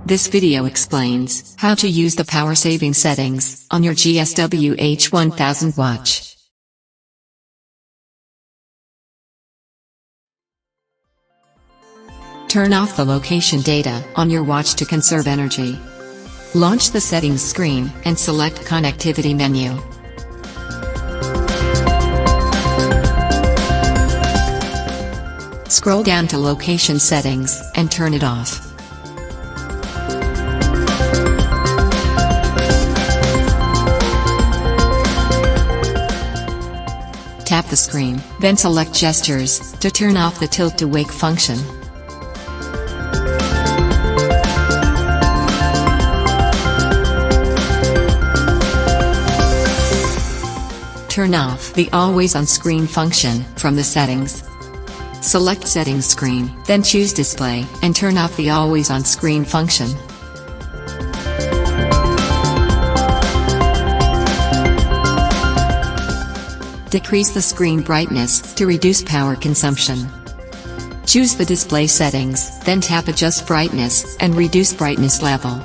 This video explains how to use the power saving settings on your GSW-H1000 watch. Turn off the location data on your watch to conserve energy. Launch the settings screen and select connectivity menu. Scroll down to location settings and turn it off. Tap the screen, then select gestures to turn off the tilt to wake function. Turn off the always on screen function from the settings. Select settings screen, then choose display, and turn off the always on screen function. Decrease the screen brightness to reduce power consumption. Choose the display settings, then tap adjust brightness and reduce brightness level.